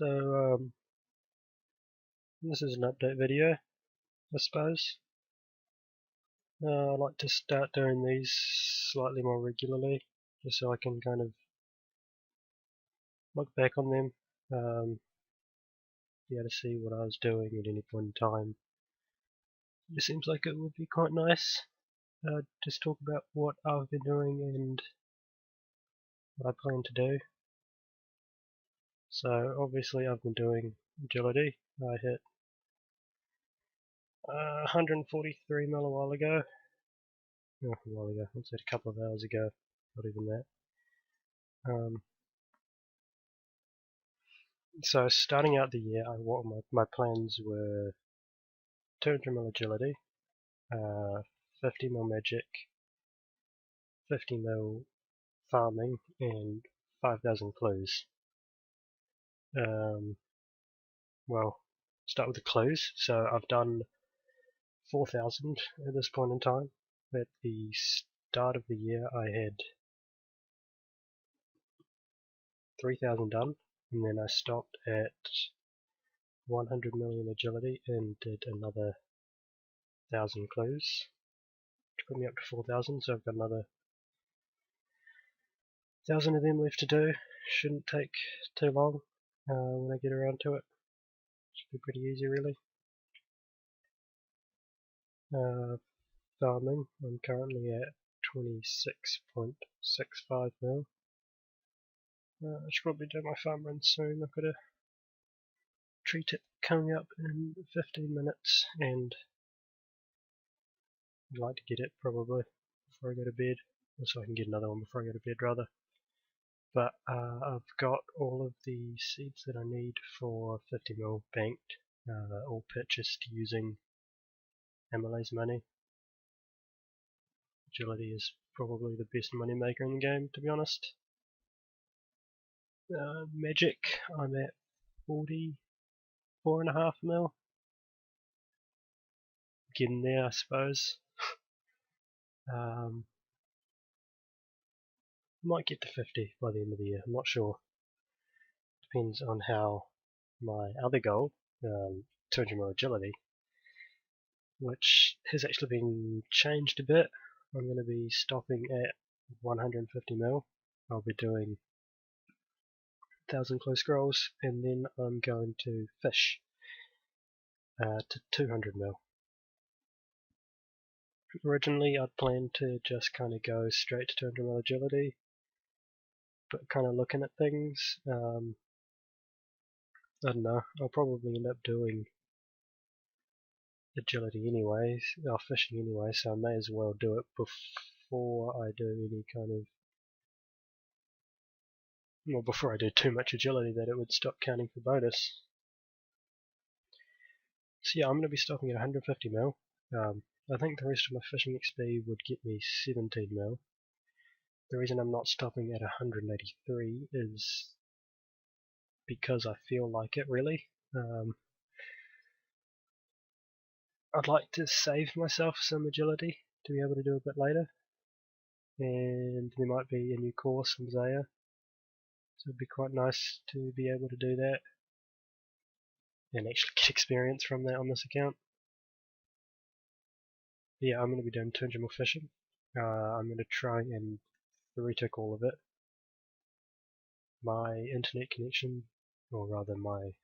So this is an update video, I suppose. I like to start doing these slightly more regularly, just so I can kind of look back on them, be able to see what I was doing at any point in time. It seems like it would be quite nice. Just talk about what I've been doing and what I plan to do. So obviously I've been doing agility. I hit 143 mil a while ago. Not a while ago, let's say a couple of hours ago, not even that. So starting out the year, what my plans were 200 mil agility, 50 mil magic, 50 mil farming, and 5,000 clues. Well, start with the clues. So I've done 4,000 at this point in time. At the start of the year, I had 3,000 done, and then I stopped at 100 million agility and did another 1,000 clues to put me up to 4,000. So I've got another 1,000 of them left to do. Shouldn't take too long when I get around to it. Should be pretty easy, really. Farming, I'm currently at 26.65 mil. I should probably do my farm run soon. I've got a treat it coming up in 15 minutes, and I'd like to get it probably before I go to bed, so I can get another one before I go to bed rather. But I've got all of the seeds that I need for 50 mil banked, all purchased using Emily's money. Agility is probably the best money maker in the game, to be honest. Magic, I'm at 44.5 mil. Getting there, I suppose. Might get to 50 by the end of the year, I'm not sure. Depends on how my other goal, 200 mil agility, which has actually been changed a bit. I'm going to be stopping at 150 mil. I'll be doing 1,000 close scrolls, and then I'm going to fish to 200 mil. Originally I'd planned to just kind of go straight to 200 mil agility, but kind of looking at things, I don't know, I'll probably end up doing agility anyways, or fishing anyway, so I may as well do it before I do any kind of, well, before I do too much agility that it would stop counting for bonus. So yeah, I'm going to be stopping at 150 mil. I think the rest of my fishing XP would get me 17 mil. The reason I'm not stopping at 183 is because I feel like it, really. I'd like to save myself some agility to be able to do a bit later, and there might be a new course from Zaya, so it'd be quite nice to be able to do that and actually get experience from that on this account. But yeah, I'm going to be doing 200 mil fishing. I'm going to try and retick all of it. My internet connection, or rather my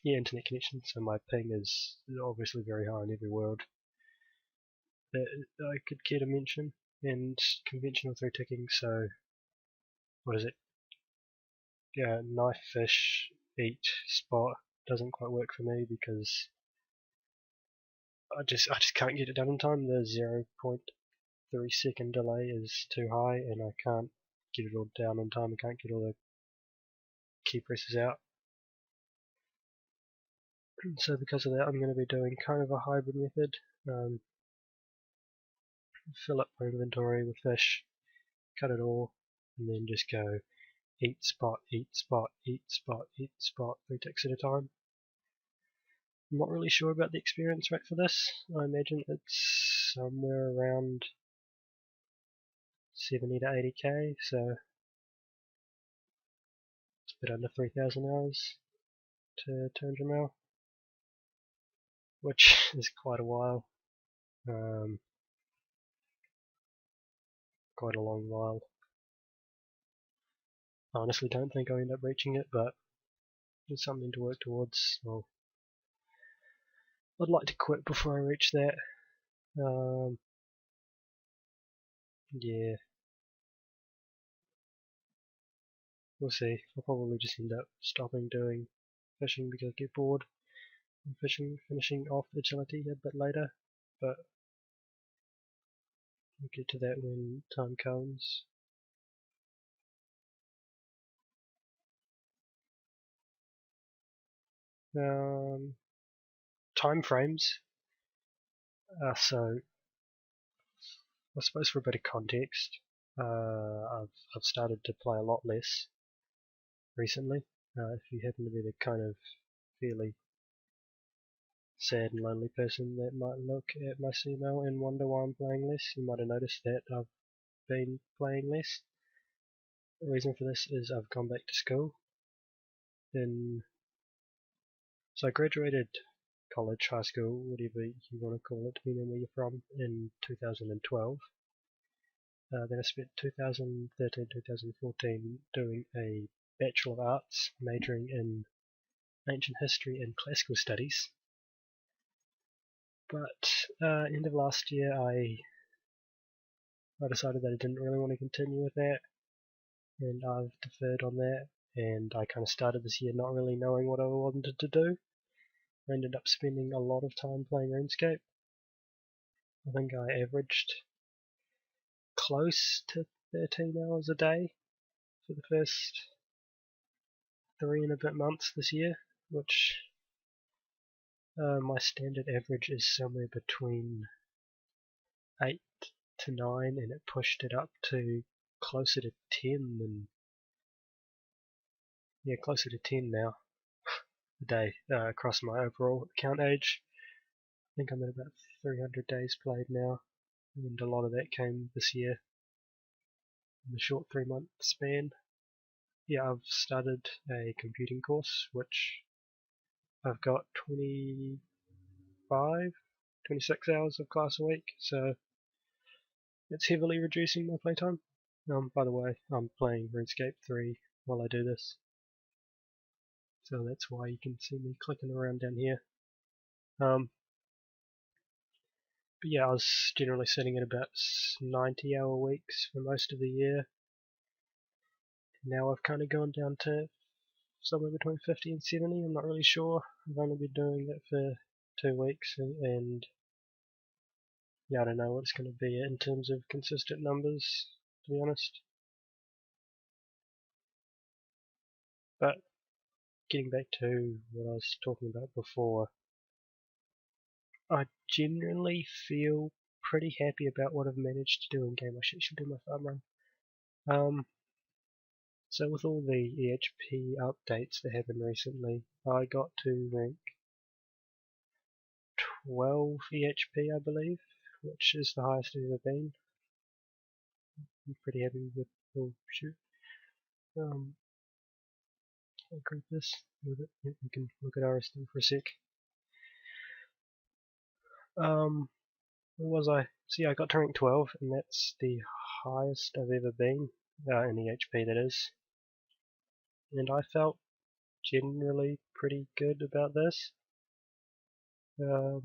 internet connection, so my ping is obviously very high in every world that I could care to mention, and conventional through ticking, so what is it? Yeah, knife, fish, eat, spot doesn't quite work for me because I just can't get it done in time. The 0.3 second delay is too high, and I can't get it all down in time. I can't get all the key presses out. So because of that, I'm going to be doing kind of a hybrid method. Fill up my inventory with fish, cut it all, and then just go eat, spot, eat, spot, eat, spot, eat, spot, 3 ticks at a time. I'm not really sure about the experience rate for this. I imagine it's somewhere around 70 to 80k, so a bit under 3,000 hours to 200 mil, which is quite a while. Quite a long while. I honestly don't think I'll end up reaching it, but it's something to work towards. Well, I'd like to quit before I reach that. Yeah, we'll see. I'll probably just end up stopping doing fishing because I get bored and finishing off agility a bit later, but we'll get to that when time comes. Time frames. So I suppose for a bit of context, I've started to play a lot less recently. If you happen to be the kind of fairly sad and lonely person that might look at my CML and wonder why I'm playing less, you might have noticed that I've been playing less. The reason for this is I've gone back to school. So I graduated college, high school, whatever you want to call it, depending on where you're from, in 2012. Then I spent 2013, 2014 doing a Bachelor of Arts, majoring in ancient history and classical studies. But end of last year, I decided that I didn't really want to continue with that, and I've deferred on that. And I kind of started this year not really knowing what I wanted to do. I ended up spending a lot of time playing RuneScape. I think I averaged close to 13 hours a day for the first 3 and a bit months this year, which my standard average is somewhere between 8 to 9, and it pushed it up to closer to 10 than, yeah, closer to 10 now a day across my overall account age. I think I'm at about 300 days played now, and a lot of that came this year in the short 3-month span. Yeah, I've started a computing course, which I've got 26 hours of class a week, so it's heavily reducing my playtime. By the way, I'm playing RuneScape 3 while I do this, so that's why you can see me clicking around down here. But yeah, I was generally sitting at about 90-hour weeks for most of the year. Now I've kind of gone down to somewhere between 50 and 70, I'm not really sure. I've only been doing it for 2 weeks, and yeah, I don't know what it's going to be in terms of consistent numbers, to be honest. But getting back to what I was talking about before, I generally feel pretty happy about what I've managed to do in game. I should do my farm run. So with all the EHP updates that happened recently, I got to rank 12 EHP, I believe, which is the highest I've ever been. I'm pretty happy with. Oh shoot! I'll grab this. You can look at RSD for a sec. Where was I? See, I got to rank 12, and that's the highest I've ever been in EHP, that is. And I felt generally pretty good about this. It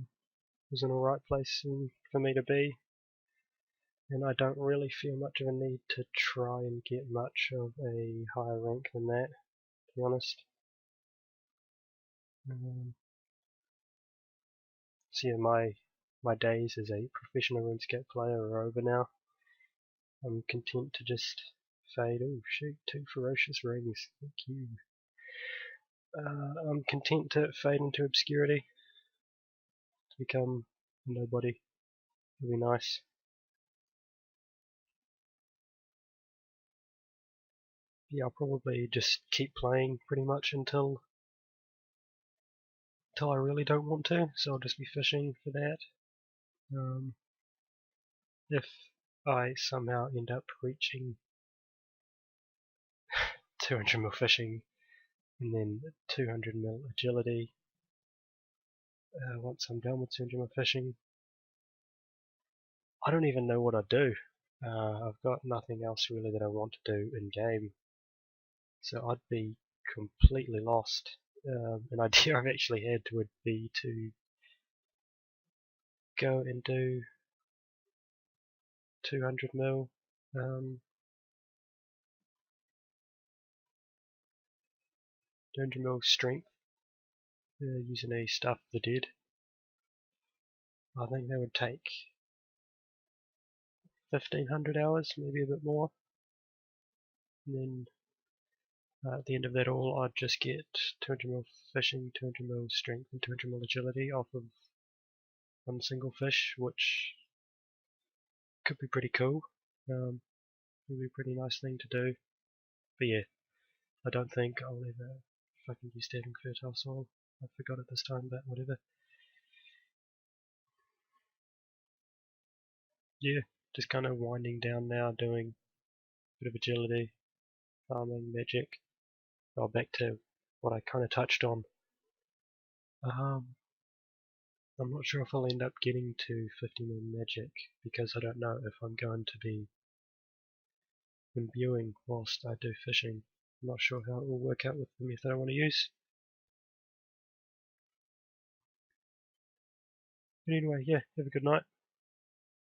was an alright place for me to be, and I don't really feel much of a need to try and get much of a higher rank than that, to be honest. So yeah, my days as a professional RuneScape player are over now. I'm content to just fade. Oh shoot, 2 ferocious rings. Thank you. I'm content to fade into obscurity, to become a nobody. It'll be nice. Yeah, I'll probably just keep playing pretty much until I really don't want to, so I'll just be fishing for that. If I somehow end up reaching 200 mil fishing, and then 200 mil agility once I'm done with 200 mil fishing. I don't even know what I do. I've got nothing else really that I want to do in game, so I'd be completely lost. An idea I've actually had would be to go and do 200 mil um, 200 mil strength using a Stuff the Dead. I think that would take 1500 hours, maybe a bit more. And then at the end of that all, I'd just get 200 mil fishing, 200 mil strength, and 200 mil agility off of one single fish, which could be pretty cool. Would be a pretty nice thing to do. But yeah, I don't think I'll ever fucking use standing fertile soil. I forgot it this time, but whatever. Yeah, just kind of winding down now, doing a bit of agility, farming, magic. Well, back to what I kind of touched on. I'm not sure if I'll end up getting to 50 mil magic because I don't know if I'm going to be imbuing whilst I do fishing. I'm not sure how it will work out with the method I want to use. But anyway, yeah, have a good night.